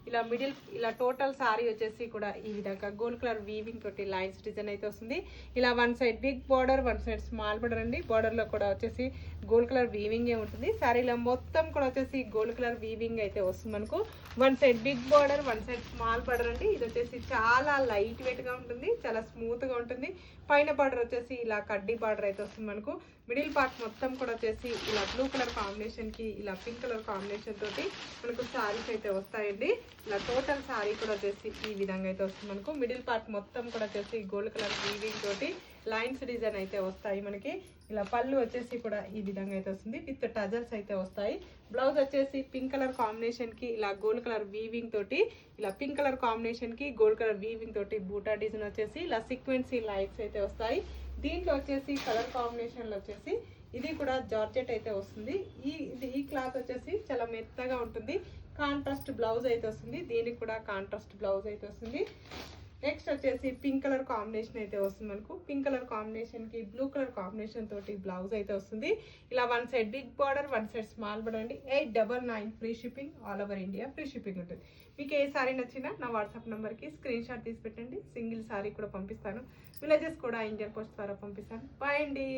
ఇలా మిడిల్ ఇలా total sorry వచ్చేసి కూడా ఈ విధంగా గోల్డ్ కలర్ వీవింగ్ తోటి లైన్స్ డిజైన్ అయితే వస్తుంది. ఇలా one side big border, one side small border అండి. బార్డర్ లో కూడా వచ్చేసి గోల్డ్ కలర్ వీవింగ్ ఉంటుంది. సారీలో మొత్తం కూడా వచ్చేసి గోల్డ్ కలర్ వీవింగ్ అయితే వస్తుంది మనకు. One side big border, one side small border అండి. ఇది వచ్చేసి చాలా లైట్ వెయిట్ గా ఉంటుంది, చాలా స్మూత్ గా ఉంటుంది. పైన బార్డర్ వచ్చేసి ఇలా కడ్డీ బార్డర్ అయితే వస్తుంది మనకు. మిడిల్ పార్ట్ మొత్తం కూడా వచ్చేసి ఇలా బ్లూ కలర్ కాంబినేషన్ కి ఇలా పింక్ కలర్ కాంబినేషన్ తోటి మనకు సారీస్ అయితే వస్తాయండి. ఇలా టోటల్ సారీ కూడా వచ్చేసి ఈ విధంగా అయితే వస్తుంది మనకు. మిడిల్ పార్ట్ మొత్తం కూడా వచ్చేసి గోల్డ్ కలర్ వీవింగ్ తోటి లైన్స్ డిజైన్ అయితే వస్తాయి మనకి. ఇలా పళ్ళు వచ్చేసి కూడా ఈ విధంగా అయితే వస్తుంది, విత్ టజల్స్ అయితే వస్తాయి. బ్లౌజ్ వచ్చేసి పింక్ కలర్ కాంబినేషన్ కి ఇలా గోల్డ్ కలర్ వీవింగ్ తోటి, ఇలా పింక్ కలర్ కాంబినేషన్ కి గోల్డ్ కలర్ వీవింగ్ తోటి బూటా డిజైన్ వచ్చేసి ఇలా సీక్వెన్సీ లైట్స్ అయితే వస్తాయి. దీంట్లో వచ్చేసి కలర్ కాంబినేషన్ లో వచ్చేసి ఇది కూడా జార్జెట్ అయితే వస్తుంది. ఈ క్లాత్ వచ్చేసి చాలా మెత్తగా ఉంటుంది. కాంట్రాస్ట్ బ్లౌజ్ అయితే వస్తుంది, దీనికి కూడా కాంట్రాస్ట్ బ్లౌజ్ అయితే వస్తుంది. నెక్స్ట్ వచ్చేసి పింక్ కలర్ కాంబినేషన్ అయితే వస్తుంది మనకు. పింక్ కలర్ కాంబినేషన్ కి బ్లూ కలర్ కాంబినేషన్ తోటి బ్లౌజ్ అయితే వస్తుంది. ఇలా one side big border, one side small border అండి. 899 free shipping, all over India free shipping ఉంటుంది. మీకు ఏ సారీ నచ్చినా నా వాట్సాప్ నెంబర్కి స్క్రీన్ షాట్ తీసి పెట్టండి. సింగిల్ సారీ కూడా పంపిస్తాను. విలేజెస్ కూడా ఇండియన్ పోస్ట్ ద్వారా పంపిస్తాను. బాయ్ అండి.